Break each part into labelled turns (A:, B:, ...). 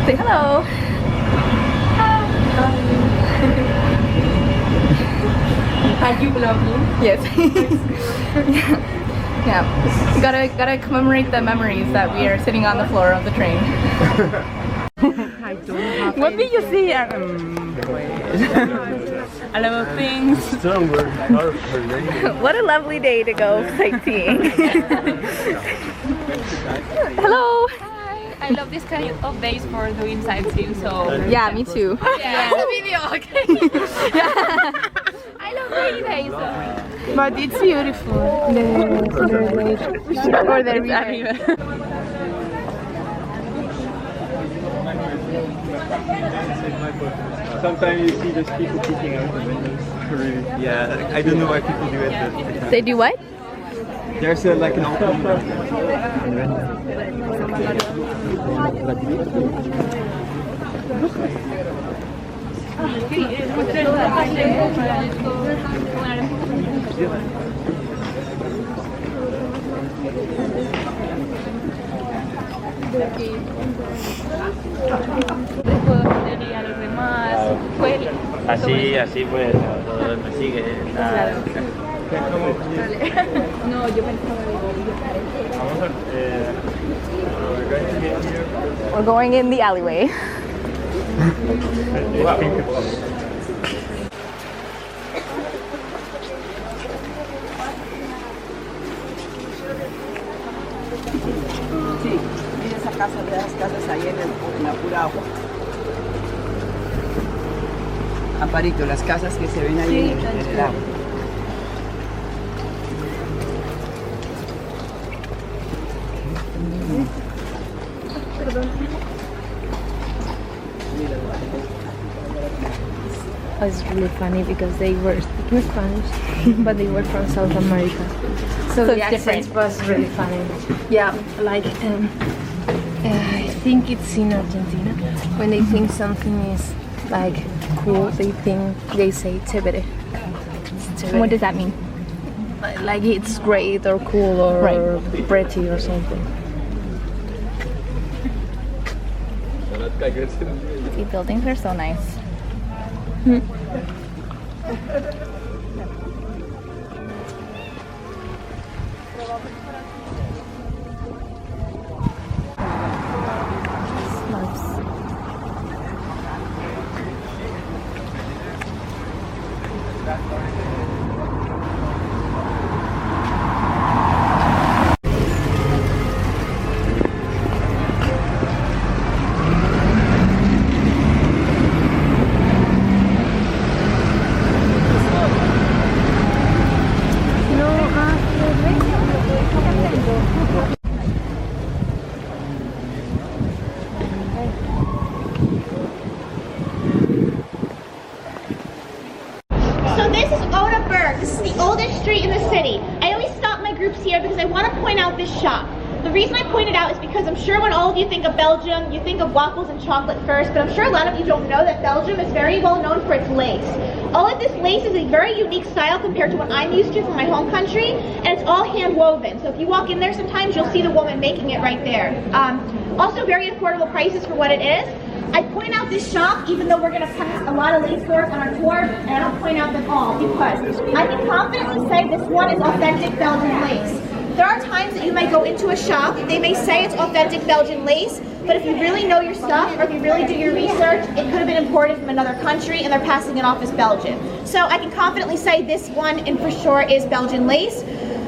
A: Say hello.
B: Are you vlogging?
A: Yes. Yeah. Gotta commemorate the memories that we are sitting on the floor of the train.
B: I don't have
A: What did you see?
B: a lot of things.
A: What a lovely day to go sightseeing. Hello.
C: Hi. I love this kind of days for doing sightseeing, so...
A: Yeah, me too.
C: Yeah, it's a video, okay? I love rainy days.
B: But it's beautiful.
A: Or the river.
D: Sometimes you see those people peeking out the windows. Yeah, I don't know why people do it, but
A: They do what?
D: there's like an open
C: A los demás, pues...
E: Así pues todo me sigue.
C: No, yo pensaba
A: We're going in the alleyway.
F: Sí, mira esa casa, de las casas ahí en la pura agua. Amparito, las casas que se ven ahí en el agua.
G: It's really funny because they were speaking Spanish, but they were from South America. So the
A: it's
G: accent
A: different.
G: was really funny. Yeah, like I think it's in Argentina. When they think something is like cool, they say chévere. It's chévere.
A: What does that mean?
G: Like it's great or cool or
A: Right.
G: pretty or something.
A: The buildings are so nice.
H: So this is Odaberg. This is the oldest street in the city. I always stop my groups here because I want to point out this shop. The reason I point it out is because I'm sure when all of you think of Belgium, you think of waffles and chocolate first, but I'm sure a lot of you don't know that Belgium is very well known for its lace. All of this lace is a very unique style compared to what I'm used to from my home country, and it's all hand woven. So if you walk in there sometimes, you'll see the woman making it right there. Also very affordable prices for what it is. I point out this shop even though we're going to pass a lot of lace stores on our tour, and I don't point out them all because I can confidently say this one is authentic Belgian lace. There are times that you may go into a shop, they may say it's authentic Belgian lace, but if you really know your stuff or if you really do your research, it could have been imported from another country and they're passing it off as Belgian. So I can confidently say this one and for sure is Belgian lace.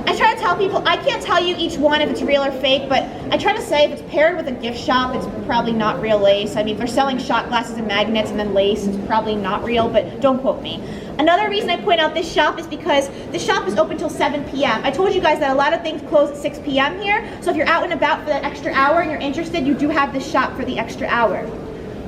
H: I try to tell people, I can't tell you each one if it's real or fake, but I try to say if it's paired with a gift shop, it's probably not real lace. I mean, if they're selling shot glasses and magnets and then lace, it's probably not real, but don't quote me. Another reason I point out this shop is because this shop is open till 7 p.m. I told you guys that a lot of things close at 6 p.m. here, so if you're out and about for that extra hour and you're interested, you do have this shop for the extra hour.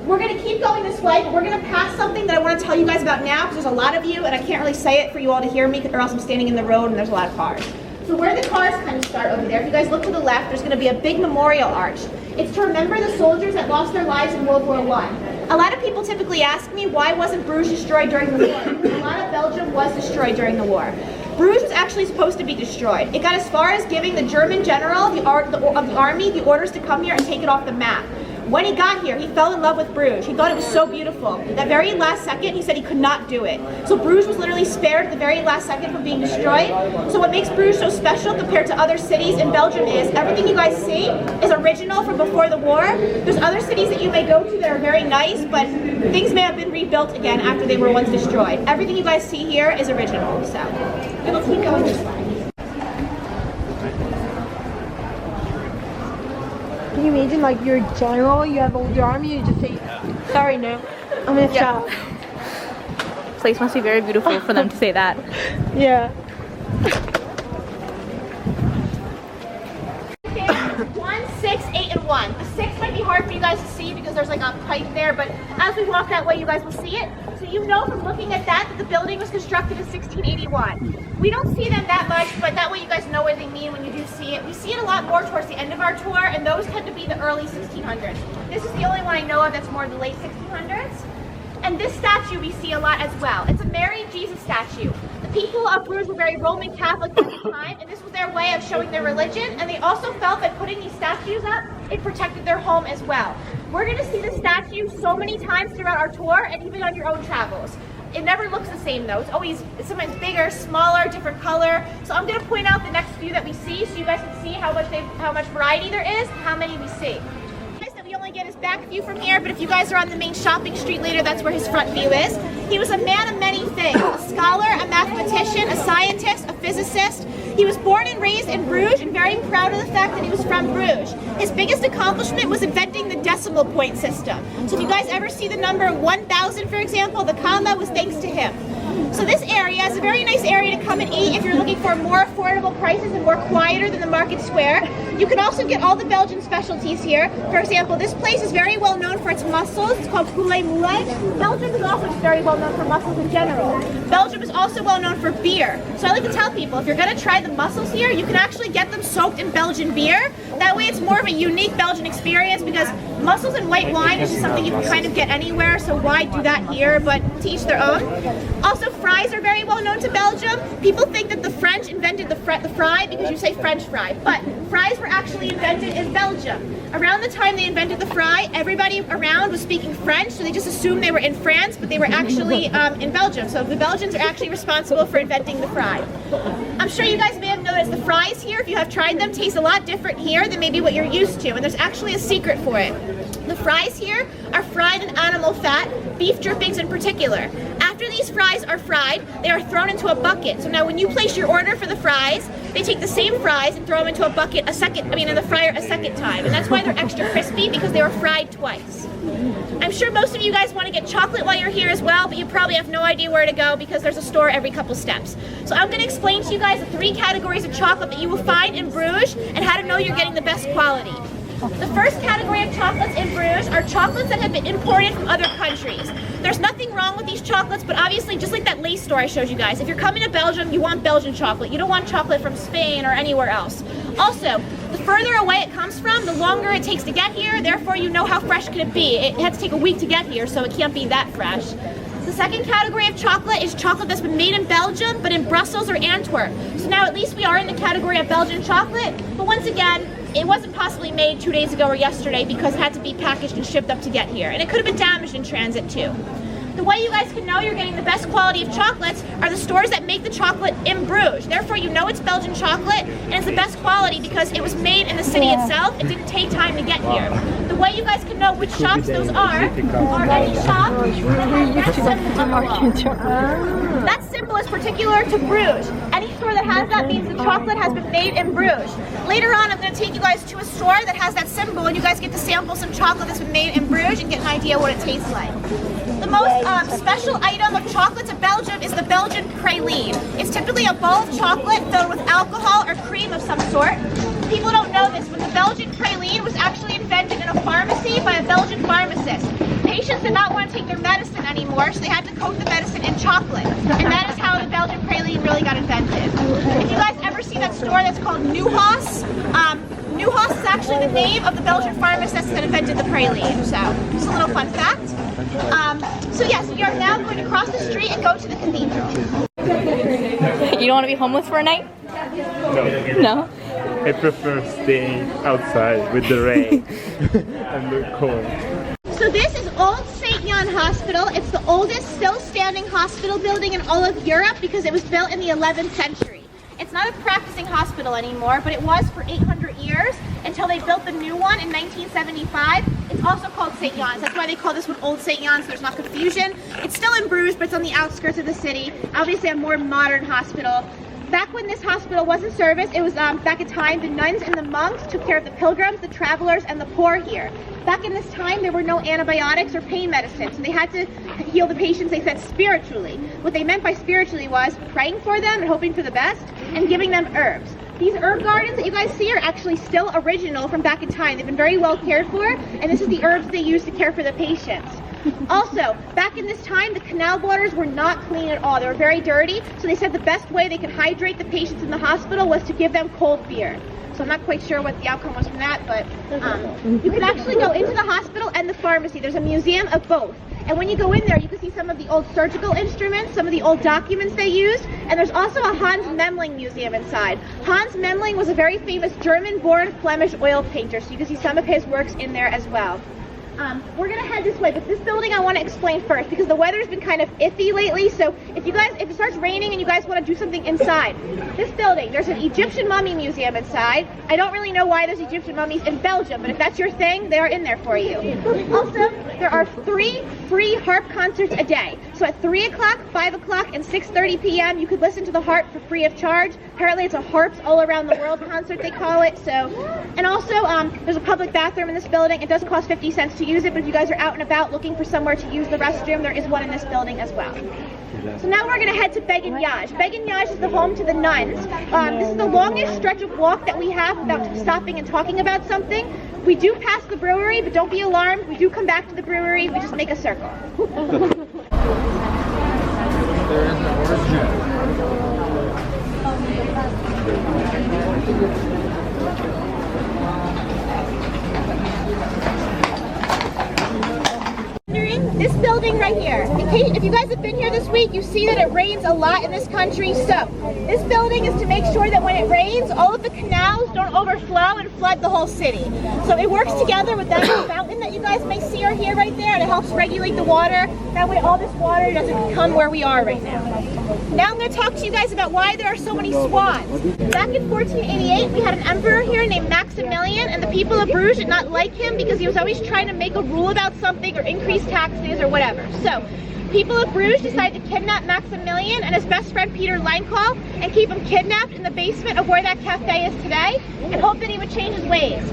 H: We're going to keep going this way, but we're going to pass something that I want to tell you guys about now because there's a lot of you and I can't really say it for you all to hear me or else I'm standing in the road and there's a lot of cars. So where the cars kind of start over there, if you guys look to the left, there's going to be a big memorial arch. It's to remember the soldiers that lost their lives in World War I. A lot of people typically ask me why wasn't Bruges destroyed during the war? Because a lot of Belgium was destroyed during the war. Bruges was actually supposed to be destroyed. It got as far as giving the German general of the army the orders to come here and take it off the map. When he got here, he fell in love with Bruges. He thought it was so beautiful. That very last second, he said he could not do it. So Bruges was literally spared at the very last second from being destroyed. So what makes Bruges so special compared to other cities in Belgium is everything you guys see is original from before the war. There's other cities that you may go to that are very nice, but things may have been rebuilt again after they were once destroyed. Everything you guys see here is original. So let's keep going this way.
G: Can you imagine, like, you're a general, you have all the army, you just say, sorry, no, I'm in a shop.
A: Place must be very beautiful for them to say that.
G: Yeah.
H: 1, 6, 8, and 1. The 6 might be hard for you guys to see because there's like a pipe there, but as we walk that way, you guys will see it. So you know from looking at that the building was constructed in 1681. We don't see them that much, but that way you guys know what they mean when you do see it. We see it a lot more towards the end of our tour, and those tend to be the early 1600s. This is the only one I know of that's more the late 1600s. And this statue we see a lot as well. It's a Mary Jesus statue. The people of Bruges were very Roman Catholic at the time, and this was their way of showing their religion, and they also felt that putting these statues up, it protected their home as well. We're going to see this statue so many times throughout our tour, and even on your own travels. It never looks the same though. It's sometimes bigger, smaller, different color. So I'm going to point out the next few that we see so you guys can see how much variety there is and how many we see. We only get his back view from here, but if you guys are on the main shopping street later, that's where his front view is. He was a man of many things. A scholar, a mathematician, a scientist, a physicist. He was born and raised in Bruges and very proud of the fact that he was from Bruges. His biggest accomplishment was inventing the decimal point system. So if you guys ever see the number 1000, for example, the comma was thanks to him. So this area is a very nice area to come and eat if you're looking for more affordable prices and more quieter than the market square. You can also get all the Belgian specialties here. For example, this place is very well known for its mussels. It's called poulet moulet. Belgium is also just very well known for mussels in general. Belgium is also well known for beer. So I like to tell people, if you're going to try the mussels here, you can actually get them soaked in Belgian beer. That way it's more of a unique Belgian experience because mussels and white wine is just something you can kind of get anywhere, so why do that here, but to each their own. Also, fries are very well known to Belgium. People think that the French invented the fry because you say French fry, but fries were actually invented in Belgium. Around the time they invented the fry, everybody around was speaking French, so they just assumed they were in France, but they were actually in Belgium. So the Belgians are actually responsible for inventing the fry. I'm sure you guys may have noticed the fries here, if you have tried them, taste a lot different here than maybe what you're used to, and there's actually a secret for it. The fries here are fried in animal fat, beef drippings in particular. After these fries are fried, they are thrown into a bucket. So now when you place your order for the fries, they take the same fries and throw them into a bucket in the fryer a second time. And that's why they're extra crispy, because they were fried twice. I'm sure most of you guys want to get chocolate while you're here as well, but you probably have no idea where to go because there's a store every couple steps. So I'm going to explain to you guys the 3 categories of chocolate that you will find in Bruges and how to know you're getting the best quality. The first category of chocolates in Bruges are chocolates that have been imported from other countries. There's nothing wrong with these chocolates, but obviously, just like that lace store I showed you guys, if you're coming to Belgium, you want Belgian chocolate. You don't want chocolate from Spain or anywhere else. Also, the further away it comes from, the longer it takes to get here, therefore you know how fresh can it be. It had to take a week to get here, so it can't be that fresh. The second category of chocolate is chocolate that's been made in Belgium, but in Brussels or Antwerp. So now at least we are in the category of Belgian chocolate, but once again, it wasn't possibly made 2 days ago or yesterday because it had to be packaged and shipped up to get here. And it could have been damaged in transit too. The way you guys can know you're getting the best quality of chocolates are the stores that make the chocolate in Bruges. Therefore, you know it's Belgian chocolate and it's the best quality because it was made in the city itself. It didn't take time to get here. The way you guys can know which shops those are any shop that has that symbol. That symbol is particular to Bruges. Any store that has that means the chocolate has been made in Bruges. Later on, I'm going to take you guys to a store that has that symbol and you guys get to sample some chocolate that's been made in Bruges and get an idea what it tastes like. The most special item of chocolates in Belgium is the Belgian praline. It's typically a bowl of chocolate filled with alcohol or cream of some sort. People don't know this, but the Belgian praline was actually invented in a pharmacy by a Belgian pharmacist. Patients did not want to take their medicine anymore, so they had to coat the medicine in chocolate. And that is how the Belgian praline really got invented. If you guys ever see that store that's called Neuhaus, Neuhaus is actually the name of the Belgian pharmacist that invented the praline. So, just a little fun fact. So yes, we are now going to cross the street and go to the cathedral.
A: You don't want to be homeless for a night? No.
D: I prefer staying outside with the rain and the cold.
H: So this is Old St. Jan Hospital. It's the oldest still standing hospital building in all of Europe because it was built in the 11th century. It's not a practicing hospital anymore, but it was for 800 years until they built the new one in 1975. It's also called St. Jan's. That's why they call this one Old St. Jan's, so there's not confusion. It's still in Bruges, but it's on the outskirts of the city. Obviously a more modern hospital. Back when this hospital was in service, it was back in time, the nuns and the monks took care of the pilgrims, the travelers, and the poor here. Back in this time, there were no antibiotics or pain medicine, so they had to heal the patients, they said, spiritually. What they meant by spiritually was praying for them and hoping for the best, and giving them herbs. These herb gardens that you guys see are actually still original from back in time. They've been very well cared for, and this is the herbs they use to care for the patients. Also, back in this time, the canal waters were not clean at all. They were very dirty, so they said the best way they could hydrate the patients in the hospital was to give them cold beer. So I'm not quite sure what the outcome was from that, but you can actually go into the hospital and the pharmacy. There's a museum of both. And when you go in there, you can see some of the old surgical instruments, some of the old documents they used, and there's also a Hans Memling museum inside. Hans Memling was a very famous German-born Flemish oil painter, so you can see some of his works in there as well. We're gonna head this way, but this building I want to explain first because the weather's been kind of iffy lately. So if it starts raining and you guys want to do something inside, this building, there's an Egyptian mummy museum inside. I don't really know why there's Egyptian mummies in Belgium, but if that's your thing, they are in there for you. Also, there are 3 free harp concerts a day. So at 3 o'clock, 5 o'clock, and 6:30 p.m. you could listen to the harp for free of charge. Apparently it's a Harps All Around the World concert, they call it. So, and also there's a public bathroom in this building. It does cost 50 cents to use it, but if you guys are out and about looking for somewhere to use the restroom, there is one in this building as well. So now we're going to head to Beguinage. Beguinage is the home to the nuns. This is the longest stretch of walk that we have without stopping and talking about something. We do pass the brewery, but don't be alarmed. We do come back to the brewery. We just make a circle.
D: There is an origin.
H: This building right here. If you guys have been here this week, you see that it rains a lot in this country. So this building is to make sure that when it rains, all of the canals don't overflow and flood the whole city. So it works together with that fountain that you guys may see or hear right there, and it helps regulate the water. That way all this water doesn't come where we are right now. Now I'm going to talk to you guys about why there are so many swans. Back in 1488, we had an emperor here named Maximilian, and the people of Bruges did not like him because he was always trying to make a rule about something or increase taxes or whatever. So people of Bruges decided to kidnap Maximilian and his best friend Peter Leinkoll and keep him kidnapped in the basement of where that cafe is today and hope that he would change his ways.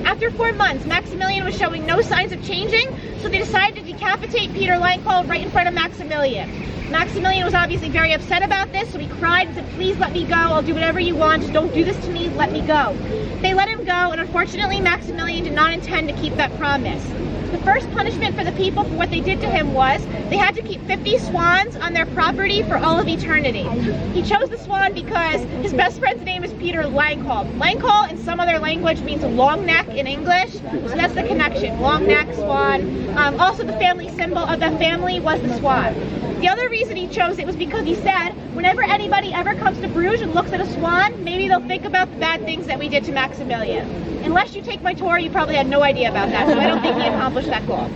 H: After 4 months, Maximilian was showing no signs of changing, so they decided to decapitate Peter Leinkoll right in front of Maximilian. Maximilian was obviously very upset about this, so he cried and said, "Please let me go, I'll do whatever you want, just don't do this to me, let me go." They let him go, and unfortunately Maximilian did not intend to keep that promise. The first punishment for the people for what they did to him was they had to keep 50 swans on their property for all of eternity. He chose the swan because his best friend's name is Peter Leinkoll. Leinkoll in some other language means long neck in English, so that's the connection, long neck, swan. Also the family symbol of the family was the swan. The other reason he chose it was because he said, whenever anybody ever comes to Bruges and looks at a swan, maybe they'll think about the bad things that we did to Maximilian. Unless you take my tour, you probably had no idea about that, so I don't think he accomplished that goal.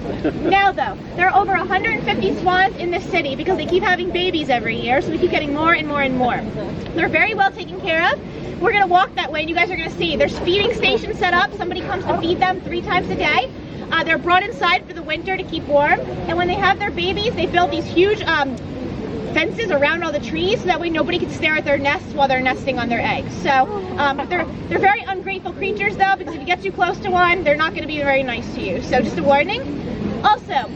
H: Now though, there are over 150 swans in this city because they keep having babies every year, so we keep getting more and more and more. They're very well taken care of. We're going to walk that way and you guys are going to see. There's feeding stations set up. Somebody comes to feed them 3 times a day. They're brought inside for the winter to keep warm, and when they have their babies, they build these huge fences around all the trees so that way nobody can stare at their nests while they're nesting on their eggs. So they're very ungrateful creatures though, because if you get too close to one, they're not going to be very nice to you. So just a warning. Also,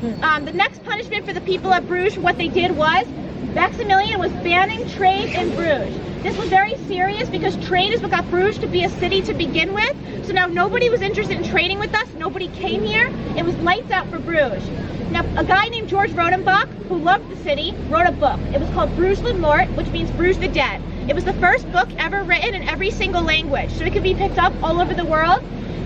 H: the next punishment for the people of Bruges for what they did was Maximilian was banning trade in Bruges. This was very serious because trade is what got Bruges to be a city to begin with. So now nobody was interested in trading with us. Nobody came here. It was lights out for Bruges. Now, a guy named George Rodenbach, who loved the city, wrote a book. It was called Bruges le Mort, which means Bruges the Dead. It was the first book ever written in every single language, so it could be picked up all over the world.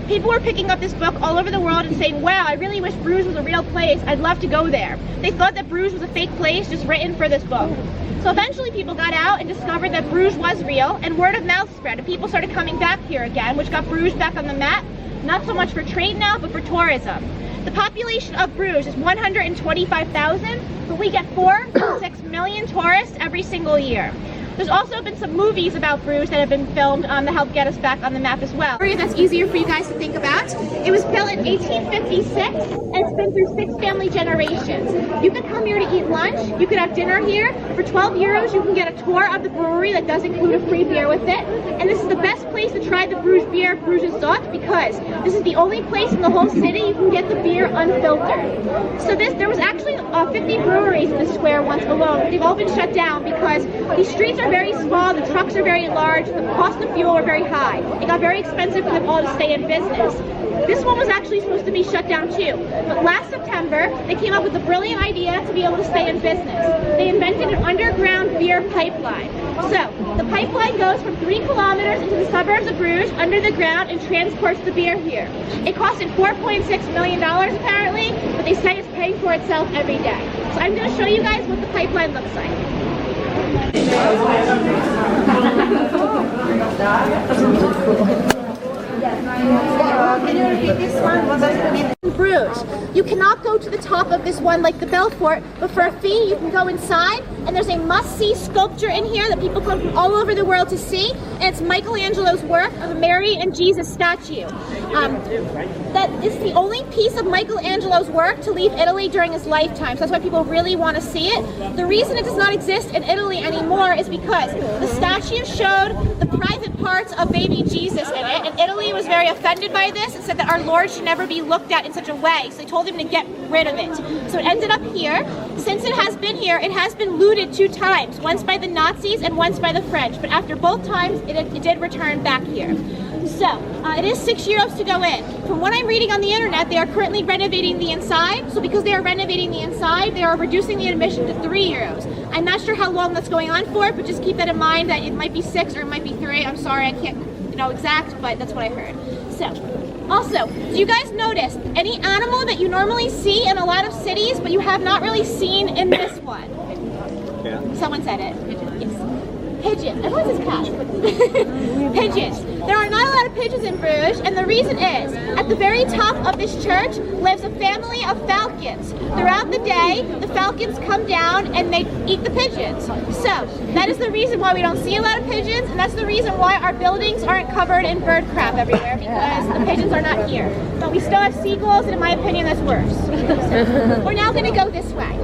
H: People were picking up this book all over the world and saying, wow, I really wish Bruges was a real place. I'd love to go there. They thought that Bruges was a fake place just written for this book. So eventually people got out and discovered that Bruges was real, and word of mouth spread, and people started coming back here again, which got Bruges back on the map, not so much for trade now, but for tourism. The population of Bruges is 125,000, but we get 4 to 6 million tourists every single year. There's also been some movies about Bruges that have been filmed that help get us back on the map as well. That's easier for you guys to think about. It was built in 1856, and it's been through 6 family generations. You could come here to eat lunch, you could have dinner here. For 12 euros, you can get a tour of the brewery that does include a free beer with it. And this is the best place to try the Bruges beer, Bruges Dot, because this is the only place in the whole city you can get the beer unfiltered. So there was actually 50 breweries in the square once alone, but they've all been shut down because these streets are very small, the trucks are very large, the cost of fuel are very high. It got very expensive for them all to stay in business. This one was actually supposed to be shut down too, but last September they came up with a brilliant idea to be able to stay in business. They invented an underground beer pipeline. So the pipeline goes from 3 kilometers into the suburbs of Bruges under the ground and transports the beer here. It costed $4.6 million apparently, but they say it's paying for itself every day. So I'm going to show you guys what the pipeline looks like. Can you repeat this one? In Bruges, you cannot go to the top of this one like the Belfort, but for a fee you can go inside, and there's a must-see sculpture in here that people come from all over the world to see, and it's Michelangelo's work of a Mary and Jesus statue. That is the only piece of Michelangelo's work to leave Italy during his lifetime, so that's why people really want to see it. The reason it does not exist in Italy anymore is because the statue showed the private parts of baby Jesus in it, and Italy was very offended by this and said that our Lord should never be looked at in such a way, so they told him to get rid of it. So it ended up here. Since it has been here, it has been looted 2 times, once by the Nazis and once by the French, but after both times it did return back here. So it is 6 euros to go in. From what I'm reading on the internet, they are currently renovating the inside, so because they are renovating the inside, they are reducing the admission to 3 euros. I'm not sure how long that's going on for, but just keep that in mind that it might be 6 or it might be 3. I'm sorry, I can't know exact, but that's what I heard. So, also, do you guys notice any animal that you normally see in a lot of cities, but you have not really seen in this one?
D: Yeah.
H: Someone said it. Yes. Pigeons. Everyone says cats. Pigeons. There are not a lot of pigeons in Bruges, and the reason is, at the very top of this church lives a family of falcons. Throughout the day, the falcons come down and they eat the pigeons. So, that is the reason why we don't see a lot of pigeons, and that's the reason why our buildings aren't covered in bird crap everywhere, because the pigeons are not here. But we still have seagulls, and in my opinion, that's worse. So, we're now going to go this way.